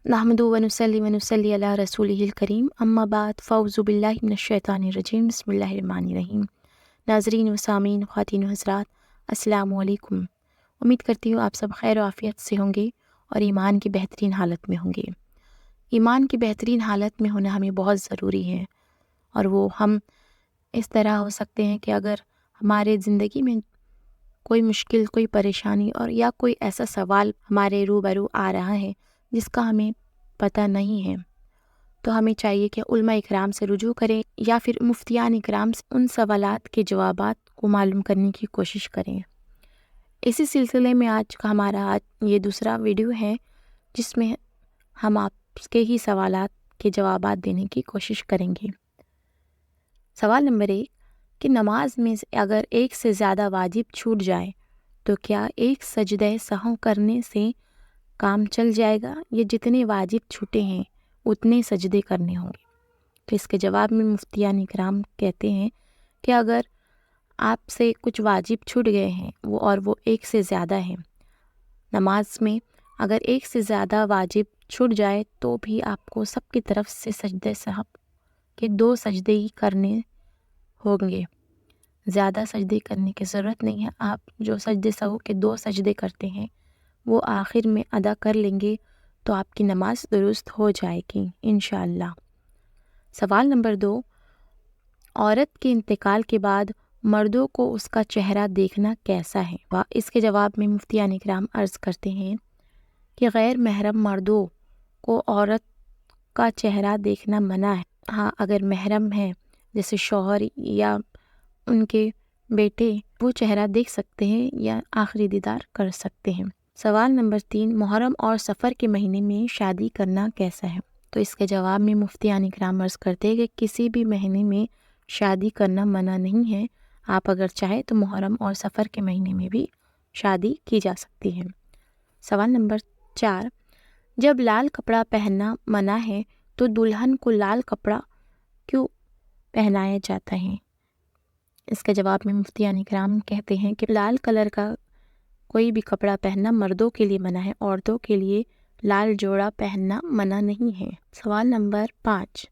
नहमदु व नुसल्ली अला रसूलिहिल करीम अम्मा बाद फ़ौज़ु बिल्लाहि मिनश्शैतानिर्रजीम बिस्मिल्लाहिर्रहमानिर्रहीम। नाज़रीन व सामीन ख़वातीन व हज़रात, अस्सलामु अलैकुम। उम्मीद करती हूँ आप सब खैर आफ़ियत से होंगे और ईमान की बेहतरीन हालत में होंगे। ईमान की बेहतरीन हालत में होना हमें बहुत ज़रूरी है, और वो हम इस तरह हो सकते हैं कि अगर हमारे ज़िंदगी में कोई मुश्किल, कोई परेशानी और या कोई ऐसा सवाल हमारे रूबरू आ रहा है जिसका हमें पता नहीं है, तो हमें चाहिए कि उलमा इकराम से रुजू करें या फिर मुफ्तियान इकराम से उन सवालात के जवाबात को मालूम करने की कोशिश करें। इसी सिलसिले में आज ये दूसरा वीडियो है जिसमें हम आपके ही सवालात के जवाबात देने की कोशिश करेंगे। सवाल नंबर 1 कि नमाज में से अगर एक से ज़्यादा वाजिब छूट जाए तो क्या एक सजदे सहौ करने से काम चल जाएगा, या जितने वाजिब छूटे हैं उतने सजदे करने होंगे? तो इसके जवाब में मुफ्तियान इकराम कहते हैं कि अगर आपसे कुछ वाजिब छूट गए हैं वो एक से ज़्यादा है, नमाज में अगर एक से ज़्यादा वाजिब छूट जाए तो भी आपको सबकी तरफ से सजदे सहब के 2 सजदे ही करने होंगे। ज़्यादा सजदे करने की ज़रूरत नहीं है। आप जो सजदे सहू के 2 सजदे करते हैं वो आखिर में अदा कर लेंगे तो आपकी नमाज दुरुस्त हो जाएगी इंशाअल्लाह। सवाल नंबर 2, औरत के इंतकाल के बाद मर्दों को उसका चेहरा देखना कैसा है? इसके जवाब में मुफ्तियान इकराम अर्ज़ करते हैं कि गैर महरम मर्दों को औरत का चेहरा देखना मना है। हाँ, अगर महरम है जैसे शौहर या उनके बेटे, वो चेहरा देख सकते हैं या आखिरी दीदार कर सकते हैं। सवाल नंबर 3, मुहर्रम और सफ़र के महीने में शादी करना कैसा है? तो इसके जवाब में मुफ्तियान इकराम अर्ज़ करते हैं कि किसी भी महीने में शादी करना मना नहीं है। आप अगर चाहें तो मुहर्रम और सफ़र के महीने में भी शादी की जा सकती है। सवाल नंबर 4, जब लाल कपड़ा पहनना मना है तो दुल्हन को लाल कपड़ा क्यों पहनाया जाता है? इसके जवाब में मुफ्तियान इकराम कहते हैं कि लाल कलर का कोई भी कपड़ा पहनना मर्दों के लिए मना है, औरतों के लिए लाल जोड़ा पहनना मना नहीं है। सवाल नंबर 5,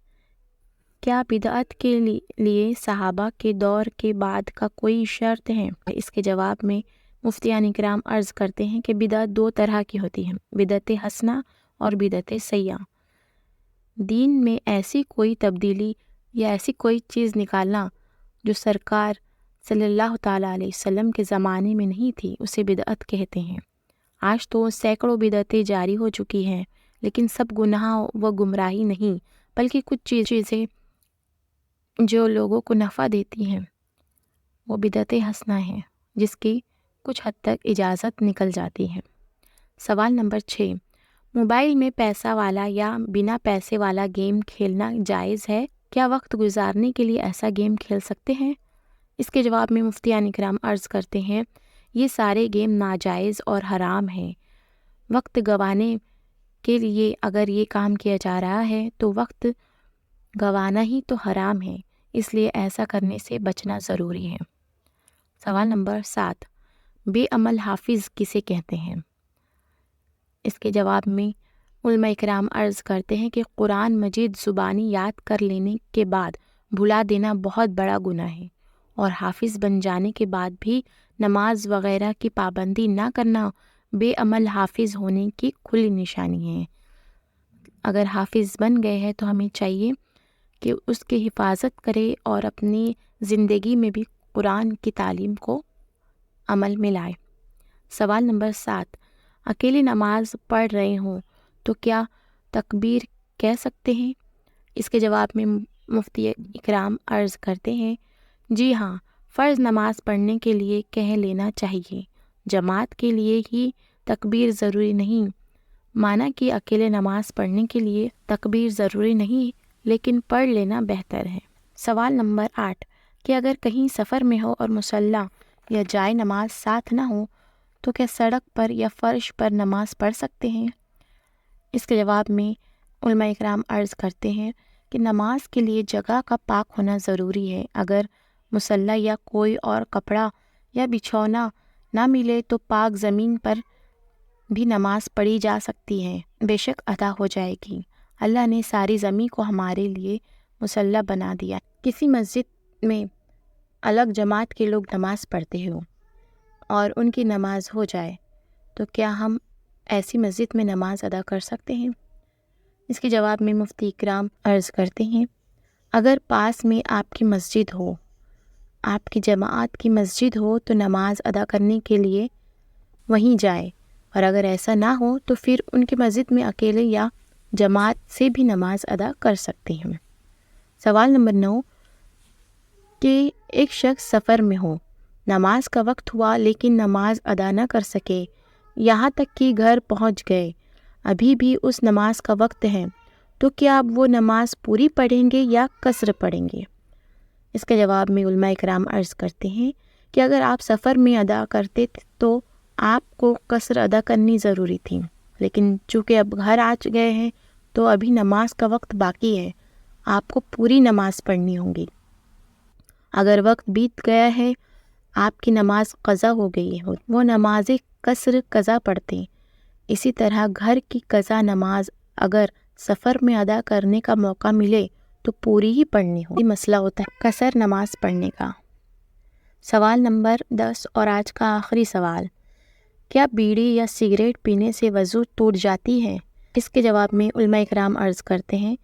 क्या बिदअत के लिए सहाबा के दौर के बाद का कोई शर्त है? इसके जवाब में मुफ्तियान इकराम अर्ज़ करते हैं कि बिदअत 2 तरह की होती है, बिदअत हसना और बिदअत सय्या। दीन में ऐसी कोई तब्दीली या ऐसी कोई चीज़ निकालना जो सरकार सल्लल्लाहु ताला अलैहि वसल्लम के ज़माने में नहीं थी, उसे बिदअत कहते हैं। आज तो सैकड़ों बिदअतें जारी हो चुकी हैं, लेकिन सब गुनाह व गुमराही नहीं, बल्कि कुछ चीज़ें जो लोगों को नफ़ा देती हैं वो बिदअत हसना है, जिसकी कुछ हद तक इजाज़त निकल जाती है। सवाल नंबर 6, मोबाइल में पैसा वाला या बिना पैसे वाला गेम खेलना जायज़ है? क्या वक्त गुजारने के लिए ऐसा गेम खेल सकते हैं? इसके जवाब में मुफ्तियान इकराम अर्ज़ करते हैं, ये सारे गेम नाजायज़ और हराम हैं। वक्त गंवाने के लिए अगर ये काम किया जा रहा है तो वक्त गंवाना ही तो हराम है, इसलिए ऐसा करने से बचना ज़रूरी है। सवाल नंबर 7, बेअमल हाफिज़ किसे कहते हैं? इसके जवाब में उलमा इकराम अर्ज़ करते हैं कि कुरान मजीद ज़ुबानी याद कर लेने के बाद भुला देना बहुत बड़ा गुनाह है, और हाफिज़ बन जाने के बाद भी नमाज वग़ैरह की पाबंदी ना करना बेअमल हाफिज़ होने की खुली निशानी है। अगर हाफिज़ बन गए हैं तो हमें चाहिए कि उसकी हिफाजत करे और अपनी ज़िंदगी में भी कुरान की तालीम को अमल में लाए। सवाल नंबर 7, अकेले नमाज पढ़ रहे हों तो क्या तकबीर कह सकते हैं? इसके जवाब में मुफ्ती इकराम अर्ज़ करते हैं, जी हाँ, फ़र्ज़ नमाज पढ़ने के लिए कह लेना चाहिए। जमात के लिए ही तकबीर ज़रूरी नहीं। माना कि अकेले नमाज पढ़ने के लिए तकबीर ज़रूरी नहीं, लेकिन पढ़ लेना बेहतर है। सवाल नंबर 8, कि अगर कहीं सफ़र में हो और मुसल्ला या जाए नमाज साथ ना हो तो क्या सड़क पर या फ़र्श पर नमाज पढ़ सकते हैं? इसके जवाब में उलमा इकराम अर्ज़ करते हैं कि नमाज के लिए जगह का पाक होना ज़रूरी है। अगर मुसल्ला या कोई और कपड़ा या बिछौना ना मिले तो पाक ज़मीन पर بھی نماز پڑھی جا سکتی ہے، بے شک ادا ہو جائے گی۔ اللہ نے ساری زمین کو ہمارے لیے مسلح بنا دیا۔ کسی مسجد میں الگ جماعت کے لوگ نماز پڑھتے ہوں اور ان کی نماز ہو جائے تو کیا ہم ایسی مسجد میں نماز ادا کر سکتے ہیں؟ اس کے جواب میں مفتی اکرام عرض کرتے ہیں، اگر پاس میں آپ کی مسجد ہو، آپ کی جماعت کی مسجد ہو تو نماز ادا کرنے کے لیے وہیں جائے، اور اگر ایسا نہ ہو تو پھر ان کی مسجد میں اکیلے یا جماعت سے بھی نماز ادا کر سکتے ہیں۔ سوال نمبر 9 کہ ایک شخص سفر میں ہو، نماز کا وقت ہوا لیکن نماز ادا نہ کر سکے، یہاں تک کہ گھر پہنچ گئے، ابھی بھی اس نماز کا وقت ہے، تو کیا اب وہ نماز پوری پڑھیں گے یا قصر پڑھیں گے؟ اس کے جواب میں علماء کرام عرض کرتے ہیں کہ اگر آپ سفر میں ادا کرتے تو آپ کو قصر ادا کرنی ضروری تھی، لیکن چونکہ اب گھر آ گئے ہیں تو ابھی نماز کا وقت باقی ہے، آپ کو پوری نماز پڑھنی ہوگی۔ اگر وقت بیت گیا ہے، آپ کی نماز قضا ہو گئی ہے، وہ نماز قصر قضا پڑھتے۔ اسی طرح گھر کی قضا نماز اگر سفر میں ادا کرنے کا موقع ملے تو پوری ہی پڑھنی ہوگی۔ مسئلہ ہوتا ہے قصر نماز پڑھنے کا۔ سوال نمبر 10 اور آج کا آخری سوال، کیا بیڑی یا سگریٹ پینے سے وضو ٹوٹ جاتی ہے؟ اس کے جواب میں علماء کرام عرض کرتے ہیں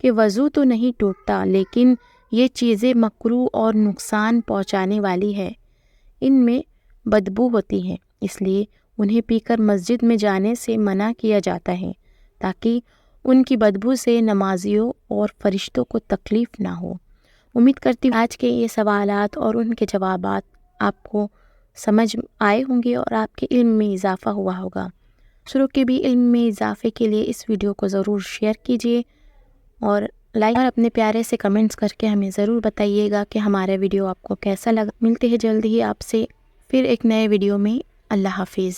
کہ وضو تو نہیں ٹوٹتا، لیکن یہ چیزیں مکروہ اور نقصان پہنچانے والی ہے، ان میں بدبو ہوتی ہے، اس لیے انہیں پی کر مسجد میں جانے سے منع کیا جاتا ہے تاکہ ان کی بدبو سے نمازیوں اور فرشتوں کو تکلیف نہ ہو۔ امید کرتی ہوں آج کے یہ سوالات اور ان کے جوابات آپ کو سمجھ آئے ہوں گے اور آپ کے علم میں اضافہ ہوا ہوگا۔ دوسروں کے بھی علم میں اضافے کے لیے اس ویڈیو کو ضرور شیئر کیجیے اور لائک اور اپنے پیارے سے کمنٹس کر کے ہمیں ضرور بتائیے گا کہ ہمارا ویڈیو آپ کو کیسا لگا۔ ملتے ہیں جلد ہی آپ سے پھر ایک نئے ویڈیو میں۔ اللہ حافظ۔